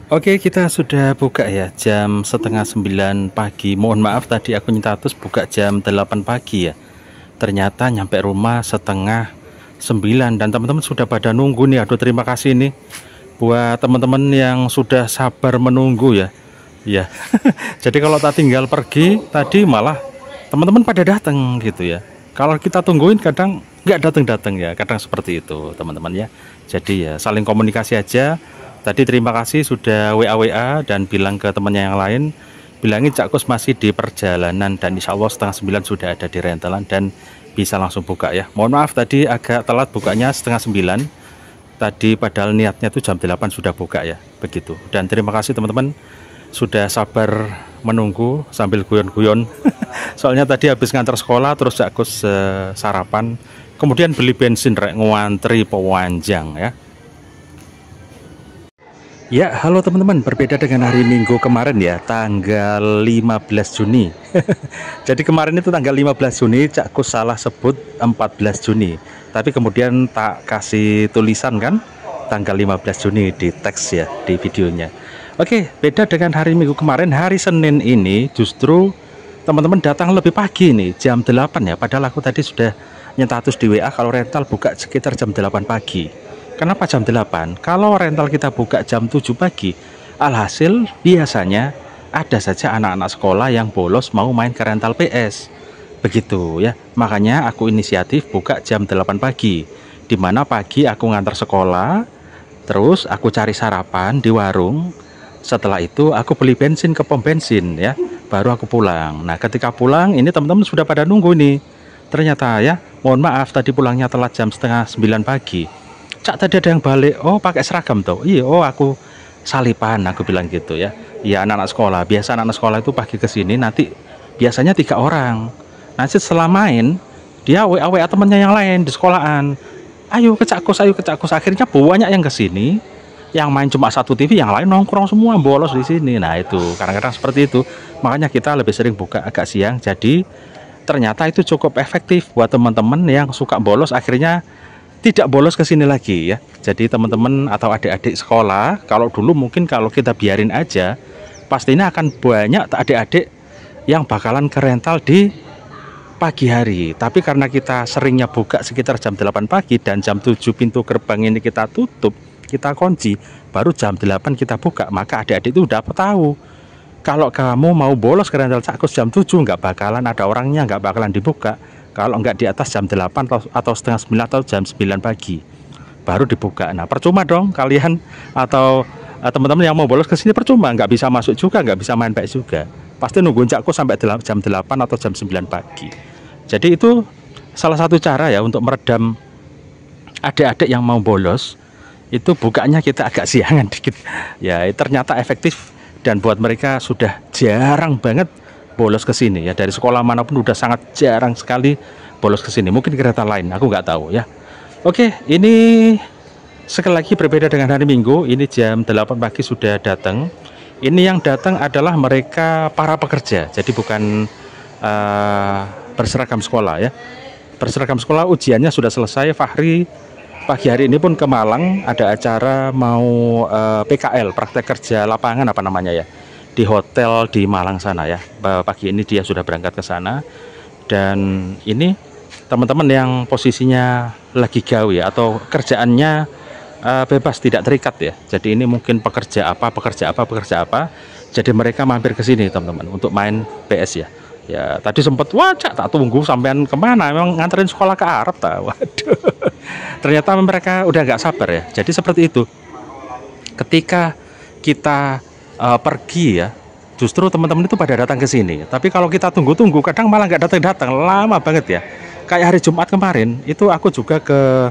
Oke, kita sudah buka ya jam setengah 9 pagi. Mohon maaf tadi aku status buka jam 8 pagi ya. Ternyata nyampe rumah setengah 9 dan teman-teman sudah pada nunggu nih. Aduh, terima kasih nih buat teman-teman yang sudah sabar menunggu ya. Ya. Jadi kalau tak tinggal pergi tadi malah teman-teman pada datang gitu ya. Kalau kita tungguin kadang nggak datang-datang ya. Kadang seperti itu teman-teman ya. Jadi ya saling komunikasi aja. Tadi terima kasih sudah WA dan bilang ke temannya yang lain, bilangin Cak Kus masih di perjalanan dan insya Allah setengah 9 sudah ada di rentalan dan bisa langsung buka ya. Mohon maaf tadi agak telat bukanya setengah 9. Tadi padahal niatnya tuh jam 8 sudah buka ya, begitu. Dan terima kasih teman-teman sudah sabar menunggu sambil guyon-guyon. Soalnya tadi habis ngantar sekolah terus Cak Kus sarapan, kemudian beli bensin rek ngantri pewanjang ya. Ya, halo teman-teman, berbeda dengan hari Minggu kemarin ya, tanggal 15 Juni. Jadi kemarin itu tanggal 15 Juni, Cak Kus salah sebut 14 Juni. Tapi kemudian tak kasih tulisan kan, tanggal 15 Juni di teks ya, di videonya. Oke, beda dengan hari Minggu kemarin, hari Senin ini justru teman-teman datang lebih pagi nih, jam 8 ya. Padahal aku tadi sudah nyetatus di WA kalau rental buka sekitar jam 8 pagi. Kenapa jam 8? Kalau rental kita buka jam 7 pagi, alhasil biasanya ada saja anak-anak sekolah yang bolos mau main ke rental PS. Begitu ya. Makanya aku inisiatif buka jam 8 pagi. Dimana pagi aku ngantar sekolah, terus aku cari sarapan di warung. Setelah itu aku beli bensin ke pom bensin ya, baru aku pulang. Nah, ketika pulang ini teman-teman sudah pada nunggu nih. Ternyata ya, mohon maaf tadi pulangnya telat jam setengah 9 pagi. Cak tadi ada yang balik, oh pakai seragam tuh. Iya, oh aku salipan, aku bilang gitu ya. Iya anak-anak sekolah, biasa anak-anak sekolah itu pagi ke sini nanti biasanya 3 orang. Nanti setelah main dia WA temannya yang lain di sekolahan. Ayo ke Cak Kus, ayo ke Cak Kus. Akhirnya banyak yang ke sini. Yang main cuma satu TV, yang lain nongkrong semua bolos di sini. Nah itu kadang-kadang seperti itu. Makanya kita lebih sering buka agak siang. Jadi ternyata itu cukup efektif buat teman-teman yang suka bolos akhirnya tidak bolos ke sini lagi ya. Jadi teman-teman atau adik-adik sekolah, kalau dulu mungkin kalau kita biarin aja, pastinya akan banyak adik-adik yang bakalan ke rental di pagi hari. Tapi karena kita seringnya buka sekitar jam 8 pagi dan jam 7 pintu gerbang ini kita tutup, kita kunci, baru jam 8 kita buka, maka adik-adik itu udah tahu. Kalau kamu mau bolos ke rental Cak Kus jam 7 nggak bakalan ada orangnya, nggak bakalan dibuka. Kalau nggak di atas jam 8 atau setengah 9 atau jam 9 pagi baru dibuka. Nah percuma dong kalian atau teman-teman yang mau bolos ke sini percuma, nggak bisa masuk juga, nggak bisa main PS juga. Pasti nungguin Cak Kus sampai jam 8 atau jam 9 pagi. Jadi itu salah satu cara ya untuk meredam adik-adik yang mau bolos. Itu bukanya kita agak siangan dikit. Ya ternyata efektif dan buat mereka sudah jarang banget bolos ke sini ya, dari sekolah manapun udah sangat jarang sekali bolos ke sini. Mungkin kereta lain, aku nggak tahu ya. Oke, ini sekali lagi berbeda dengan hari Minggu. Ini jam 8 pagi sudah datang. Ini yang datang adalah mereka para pekerja. Jadi bukan berseragam sekolah ya. Berseragam sekolah ujiannya sudah selesai. Fahri pagi hari ini pun ke Malang ada acara mau PKL, praktek kerja lapangan apa namanya ya, di hotel di Malang sana ya. Pagi ini dia sudah berangkat ke sana. Dan ini teman-teman yang posisinya lagi gawe atau kerjaannya bebas tidak terikat ya. Jadi ini mungkin pekerja apa. Jadi mereka mampir ke sini teman-teman untuk main PS ya. Ya tadi sempat wajah tak tunggu sampean kemana, memang nganterin sekolah ke Arab tak. Waduh. Ternyata mereka udah nggak sabar ya. Jadi seperti itu. Ketika kita pergi ya, justru teman-teman itu pada datang ke sini. Tapi kalau kita tunggu-tunggu kadang malah nggak datang-datang, lama banget ya. Kayak hari Jumat kemarin itu aku juga ke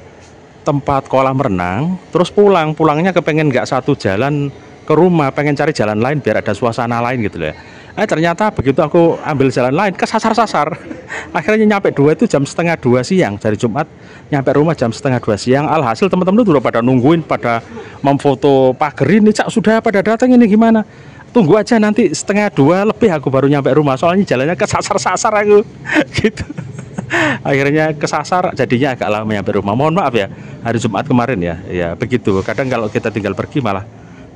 tempat kolam renang, terus pulangnya kepengen nggak satu jalan ke rumah, pengen cari jalan lain biar ada suasana lain gitu ya. Ternyata begitu aku ambil jalan lain kesasar-sasar. Akhirnya nyampe jam setengah 2 siang dari Jumat, nyampe rumah jam setengah 2 siang. Alhasil teman-teman itu udah pada nungguin, pada memfoto pagar ini. Cak sudah pada datang ini gimana? Tunggu aja nanti setengah 2 lebih aku baru nyampe rumah. Soalnya jalannya kesasar-sasar aku gitu. Akhirnya kesasar, jadinya agak lama nyampe rumah. Mohon maaf ya hari Jumat kemarin ya. Ya begitu. Kadang kalau kita tinggal pergi malah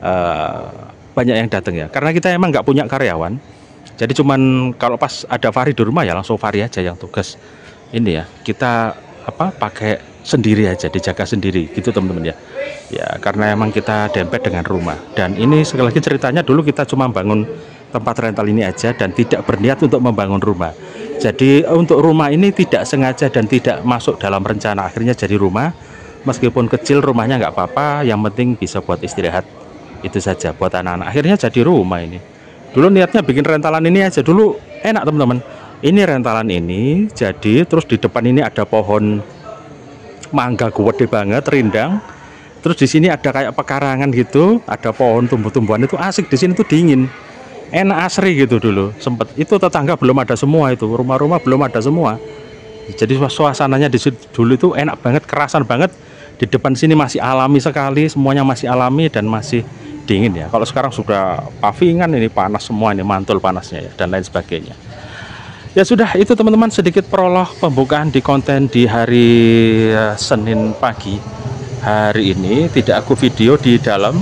eh, banyak yang datang ya, karena kita emang nggak punya karyawan. Jadi cuman kalau pas ada Fahri di rumah ya langsung Fahri aja yang tugas ini ya, kita pakai sendiri aja, dijaga sendiri gitu teman-teman ya. Ya karena emang kita dempet dengan rumah. Dan ini sekali lagi ceritanya, dulu kita cuma bangun tempat rental ini aja dan tidak berniat untuk membangun rumah. Jadi untuk rumah ini tidak sengaja dan tidak masuk dalam rencana, akhirnya jadi rumah. Meskipun kecil rumahnya nggak apa-apa, yang penting bisa buat istirahat, itu saja buat anak-anak. Akhirnya jadi rumah ini. Dulu niatnya bikin rentalan ini aja, dulu enak teman-teman. Ini rentalan ini jadi, terus di depan ini ada pohon mangga gede banget, rindang. Terus di sini ada kayak pekarangan gitu, ada pohon tumbuh-tumbuhan, itu asik di sini tuh, dingin, enak, asri gitu. Dulu sempet itu tetangga belum ada semua, itu rumah-rumah belum ada semua. Jadi suasananya di situ dulu itu enak banget, kerasan banget. Di depan sini masih alami sekali, semuanya masih alami dan masih dingin ya. Kalau sekarang sudah pavingan, ini panas semua, ini mantul panasnya ya, dan lain sebagainya. Ya sudah, itu teman-teman sedikit prolog pembukaan di konten di hari Senin pagi. Hari ini tidak aku video di dalam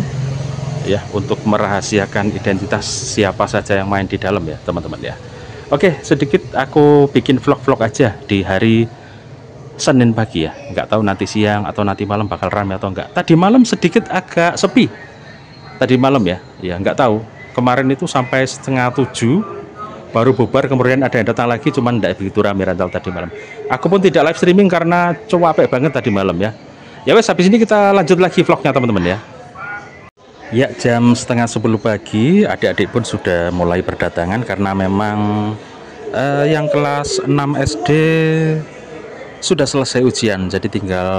ya, untuk merahasiakan identitas siapa saja yang main di dalam ya teman-teman ya. Oke, sedikit aku bikin vlog-vlog aja di hari Senin pagi ya. Nggak tahu nanti siang atau nanti malam bakal ramai atau enggak. Tadi malam sedikit agak sepi. Tadi malam ya, ya nggak tahu. Kemarin itu sampai setengah 7 baru bubar, kemudian ada yang datang lagi, cuman enggak begitu ramai rental tadi malam. Aku pun tidak live streaming karena capek banget tadi malam ya. Ya wes, habis ini kita lanjut lagi vlognya teman-teman ya. Ya, jam setengah 10 pagi, adik-adik pun sudah mulai berdatangan karena memang yang kelas 6 SD sudah selesai ujian, jadi tinggal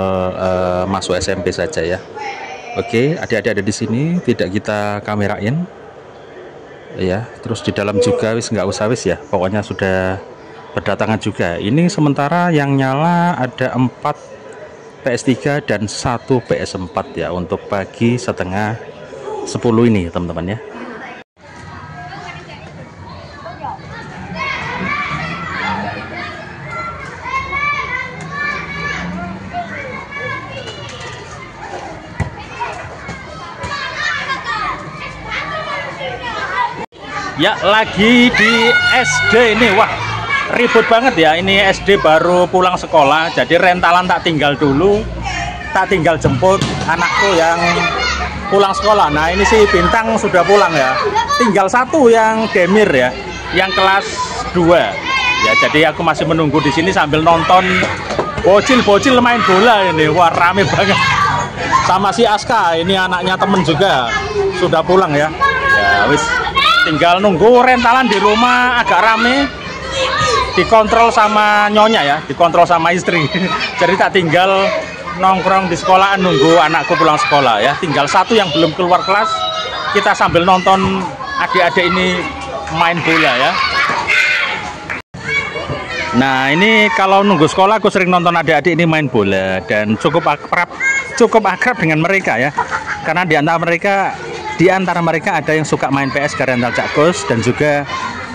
masuk SMP saja ya. Oke, adik-adik ada di sini, tidak kita kamerain ya. Terus di dalam juga wis nggak usah wis ya, pokoknya sudah berdatangan juga. Ini sementara yang nyala ada 4 PS3 dan 1 PS4 ya, untuk pagi setengah 10 ini teman-teman ya. Ya, lagi di SD ini, wah ribut banget ya. Ini SD baru pulang sekolah, jadi rentalan tak tinggal dulu, tak tinggal jemput anakku yang pulang sekolah. Nah ini sih Bintang sudah pulang ya, tinggal satu yang Demir ya, yang kelas 2 ya. Jadi aku masih menunggu di sini sambil nonton bocil-bocil main bola ini. Wah rame banget. Sama si Aska, ini anaknya temen juga sudah pulang ya. Ya wis, tinggal nunggu rentalan di rumah agak rame, dikontrol sama nyonya ya, dikontrol sama istri. Jadi tak tinggal nongkrong di sekolahan nunggu anakku pulang sekolah ya. Tinggal satu yang belum keluar kelas, kita sambil nonton adik-adik ini main bola ya. Nah ini kalau nunggu sekolah aku sering nonton adik-adik ini main bola dan cukup akrab dengan mereka ya, karena di antara mereka ada yang suka main PS ke rental Cak Kus dan juga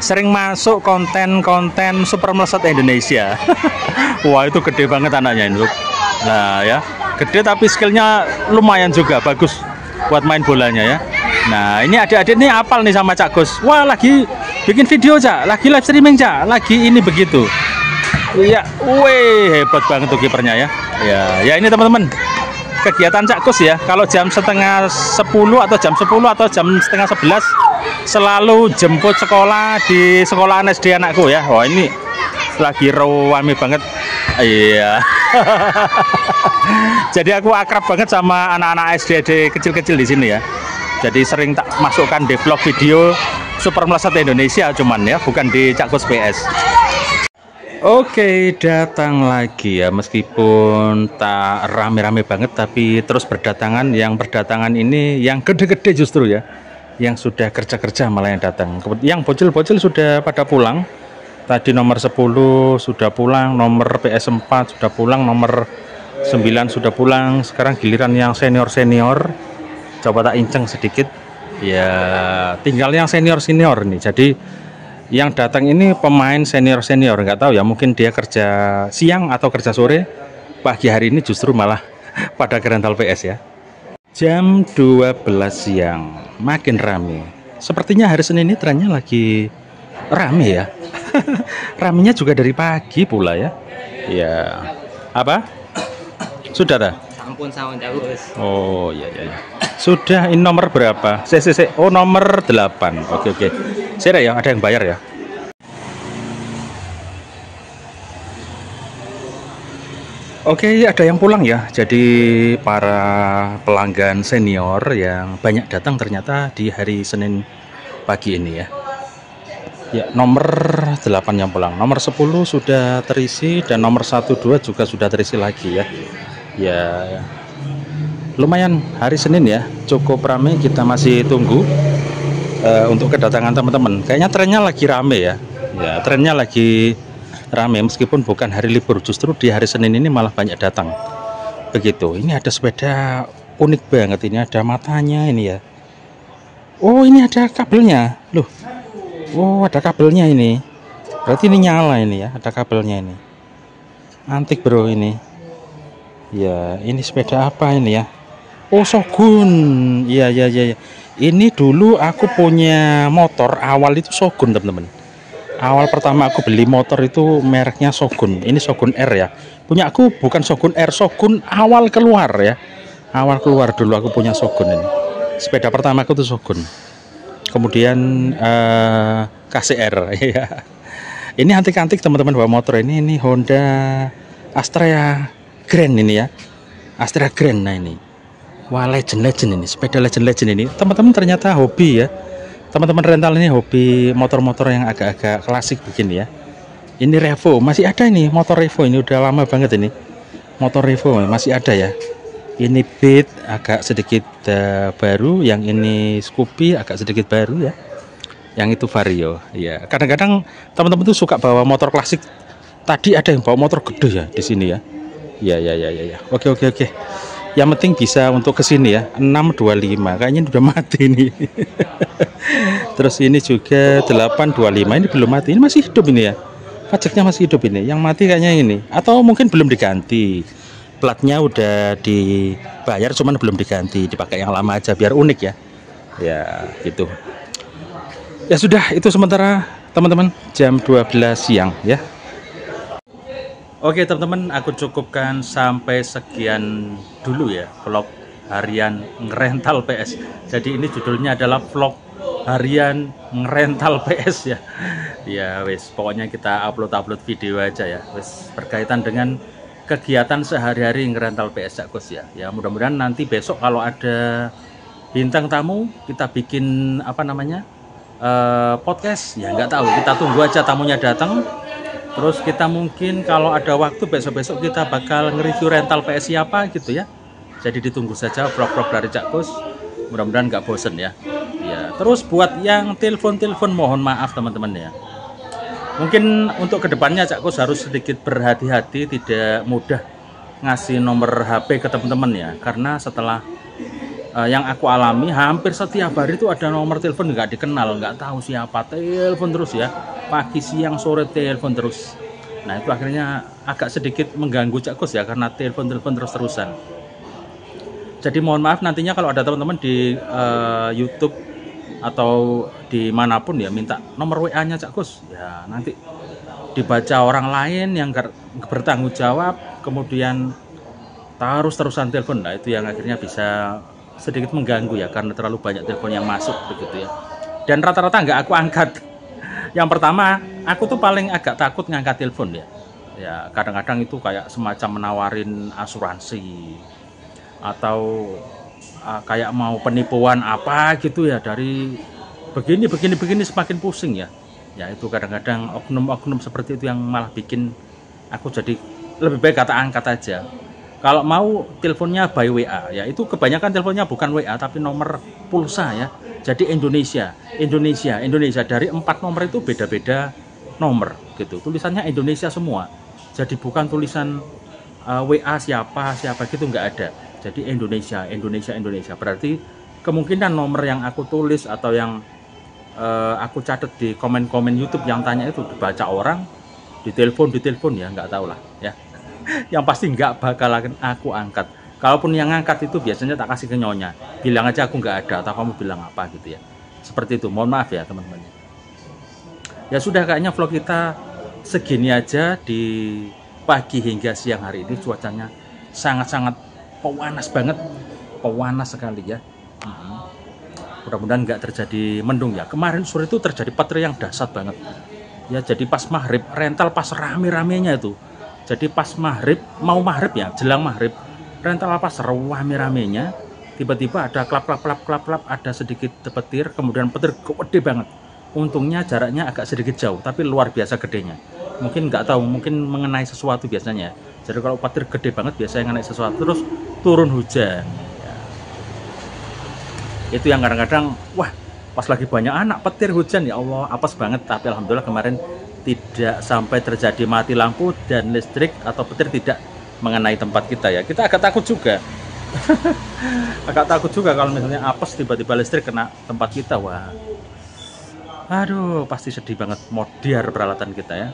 sering masuk konten-konten Super Meleset Indonesia. Wah itu gede banget anaknya ini. Nah ya, gede tapi skillnya lumayan juga, bagus buat main bolanya ya. Nah ini adik-adik ini apal nih sama Cak Kus. Wah lagi bikin video Cak, lagi live streaming Cak, lagi ini begitu. Iya, weh hebat banget tuh kipernya ya. Ya ini teman-teman, kegiatan Cak Kus ya, kalau jam setengah 10 atau jam 10 atau jam setengah 11 selalu jemput sekolah di sekolahan SD anakku ya. Wah ini lagi rame banget. Iya. Jadi aku akrab banget sama anak-anak SD kecil-kecil di sini ya. Jadi sering tak masukkan di vlog video Super Meleset Indonesia cuman ya, bukan di Cak Kus PS. Oke, datang lagi ya, meskipun tak rame-rame banget tapi terus berdatangan. Yang berdatangan ini yang gede-gede justru ya, yang sudah kerja-kerja malah yang datang. Yang bocil-bocil sudah pada pulang. Tadi nomor 10 sudah pulang, nomor PS4 sudah pulang, nomor 9 sudah pulang. Sekarang giliran yang senior-senior. Coba tak inceng sedikit. Ya, tinggal yang senior-senior nih. Jadi yang datang ini pemain senior-senior, nggak tahu ya, mungkin dia kerja siang atau kerja sore. Pagi hari ini justru malah pada ke rental PS ya. Jam 12 siang makin rame. Sepertinya hari Senin ini trennya lagi rame ya. Ramenya juga dari pagi pula ya. Ya. Apa? Sudah dah? Sampun sawon terus. Oh iya iya. Sudah, ini nomor berapa? Oh, nomor 8. Oke oke. Saya ya, ada yang bayar ya. Oke, ada yang pulang ya. Jadi para pelanggan senior yang banyak datang ternyata di hari Senin pagi ini ya. Ya, nomor 8 yang pulang. Nomor 10 sudah terisi dan nomor 12 juga sudah terisi lagi ya. Ya, lumayan hari Senin ya. Cukup ramai, kita masih tunggu untuk kedatangan teman-teman. Kayaknya trennya lagi rame ya. Ya, trennya lagi rame meskipun bukan hari libur, justru di hari Senin ini malah banyak datang. Begitu. Ini ada sepeda unik banget, ini ada matanya ini ya. Oh, ini ada kabelnya. Loh. Oh, ada kabelnya ini. Berarti ini nyala ini ya, ada kabelnya ini. Antik bro ini. Ya, ini sepeda apa ini ya? Oh, Shogun. Iya iya iya. Ini dulu aku punya motor awal itu Shogun, teman-teman. Awal pertama aku beli motor itu mereknya Shogun. Ini Shogun R ya. Punya aku bukan Shogun R, Shogun awal keluar ya. Awal keluar dulu aku punya Shogun ini. Sepeda pertama aku tuh Shogun. Kemudian KCR ya. Ini antik-antik teman-teman bawa motor ini. Ini Honda Astrea Grand ini ya. Astrea Grand, nah ini. Wah, legend ini, sepeda legend ini. Teman-teman ternyata hobi ya. Teman-teman rental ini hobi motor-motor yang agak-agak klasik begini ya. Ini Revo, masih ada ini motor Revo, ini udah lama banget ini. Motor Revo masih ada ya. Ini Beat agak sedikit baru, yang ini Scoopy agak sedikit baru ya. Yang itu Vario ya. Kadang-kadang teman-teman tuh suka bawa motor klasik. Tadi ada yang bawa motor gede ya di sini ya. Ya. Oke. Yang penting bisa untuk kesini ya. 625 kayaknya udah mati nih. Terus ini juga 825, ini belum mati, ini masih hidup ini ya. Pajaknya masih hidup ini. Yang mati kayaknya ini, atau mungkin belum diganti. Platnya udah dibayar cuman belum diganti, dipakai yang lama aja biar unik ya. Ya gitu. Ya sudah, itu sementara teman-teman, jam 12 siang ya. Oke teman-teman, aku cukupkan sampai sekian dulu ya vlog harian ngerental PS. Jadi ini judulnya adalah vlog harian ngerental PS ya. Ya wes, pokoknya kita upload video aja ya. Wes, berkaitan dengan kegiatan sehari-hari ngerental PS Cak Kus ya. Ya mudah-mudahan nanti besok kalau ada bintang tamu kita bikin apa namanya podcast ya, nggak tahu, kita tunggu aja tamunya datang. Terus kita mungkin kalau ada waktu besok-besok kita bakal nge-review rental PS siapa gitu ya. Jadi ditunggu saja vlog-vlog dari Cak Kus. Mudah-mudahan nggak bosen ya. Ya, terus buat yang telepon mohon maaf teman-teman ya. Mungkin untuk kedepannya Cak Kus harus sedikit berhati-hati, tidak mudah ngasih nomor HP ke teman-teman ya. Karena setelah yang aku alami hampir setiap hari itu ada nomor telepon nggak dikenal, nggak tahu siapa, telepon terus ya, pagi siang sore telepon terus. Nah itu akhirnya agak sedikit mengganggu Cak Kus ya, karena telepon terus-terusan. Jadi mohon maaf nantinya kalau ada teman-teman di YouTube atau dimanapun ya minta nomor WA-nya Cak Kus ya, nanti dibaca orang lain yang bertanggung jawab, kemudian terus-terusan telepon. Nah itu yang akhirnya bisa sedikit mengganggu ya, karena terlalu banyak telepon yang masuk begitu ya. Dan rata-rata nggak aku angkat. Yang pertama, aku tuh paling agak takut ngangkat telepon ya. Ya kadang-kadang itu kayak semacam menawarin asuransi atau kayak mau penipuan apa gitu ya, dari begini semakin pusing ya. Ya itu kadang-kadang oknum-oknum seperti itu yang malah bikin aku jadi lebih baik kata angkat aja. Kalau mau teleponnya by WA ya, itu kebanyakan teleponnya bukan WA tapi nomor pulsa ya. Jadi Indonesia dari 4 nomor itu beda-beda nomor gitu. Tulisannya Indonesia semua. Jadi bukan tulisan WA siapa gitu, nggak ada. Jadi Indonesia. Berarti kemungkinan nomor yang aku tulis atau yang aku catat di komen-komen YouTube yang tanya itu dibaca orang, ditelepon ya, nggak tahu lah ya. Yang pasti nggak bakalan aku angkat. Kalaupun yang ngangkat itu biasanya tak kasih ke nyonya, bilang aja aku nggak ada atau kamu bilang apa gitu ya. Seperti itu, mohon maaf ya teman-teman. Ya sudah, kayaknya vlog kita segini aja di pagi hingga siang hari ini. Cuacanya sangat-sangat pewanas banget, pewanas sekali ya. Mudah-mudahan nggak terjadi mendung ya. Kemarin sore itu terjadi petir yang dahsyat banget ya. Jadi pas maghrib, rental pas rame-ramenya itu. Jadi pas maghrib, mau maghrib ya, jelang maghrib, rental pas rame-ramenya, tiba-tiba ada klap, ada sedikit petir, kemudian petir gede banget. Untungnya jaraknya agak sedikit jauh, tapi luar biasa gedenya. Mungkin nggak tahu, mungkin mengenai sesuatu biasanya. Jadi kalau petir gede banget biasanya mengenai sesuatu, terus turun hujan. Ya. Itu yang kadang-kadang, wah pas lagi banyak anak petir hujan, ya Allah apes banget. Tapi alhamdulillah kemarin tidak sampai terjadi mati lampu dan listrik atau petir tidak mengenai tempat kita ya. Kita agak takut juga. Agak takut juga kalau misalnya apes tiba-tiba listrik kena tempat kita. Wah, aduh pasti sedih banget, modiar peralatan kita ya.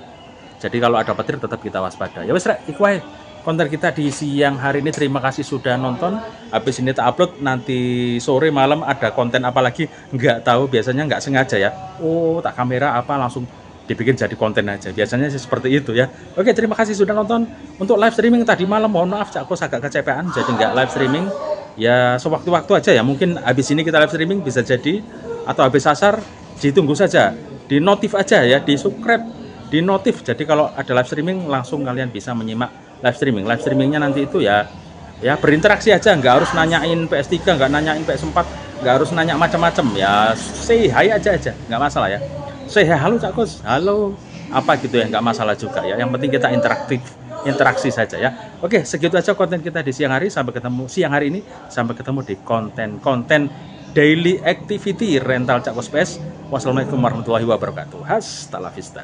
Jadi kalau ada petir tetap kita waspada. Ya wes rek, iku wae konten kita di siang hari ini. Terima kasih sudah nonton. Habis ini tak upload, nanti sore malam ada konten apa lagi nggak tahu, biasanya nggak sengaja ya. Oh tak kamera apa langsung dibikin jadi konten aja, biasanya sih seperti itu ya. Oke, terima kasih sudah nonton. Untuk live streaming tadi malam, mohon maaf Cak Kus agak kecepean jadi nggak live streaming ya. Sewaktu-waktu aja ya, mungkin habis ini kita live streaming bisa jadi, atau habis asar, ditunggu saja, di notif aja ya, di subscribe, di notif. Jadi kalau ada live streaming langsung kalian bisa menyimak live streaming. Live streamingnya nanti itu ya berinteraksi aja, nggak harus nanyain PS3, nggak nanyain PS4, nggak harus nanya macam-macam ya. Say hi aja nggak masalah ya. Say hi, halo Cak Kus, halo apa gitu ya, nggak masalah juga ya. Yang penting kita interaksi saja ya. Oke, segitu aja konten kita di siang hari. Sampai ketemu siang hari ini, sampai ketemu di konten daily activity rental Cak Kus PS. Wassalamualaikum warahmatullahi wabarakatuh. Hasta la vista.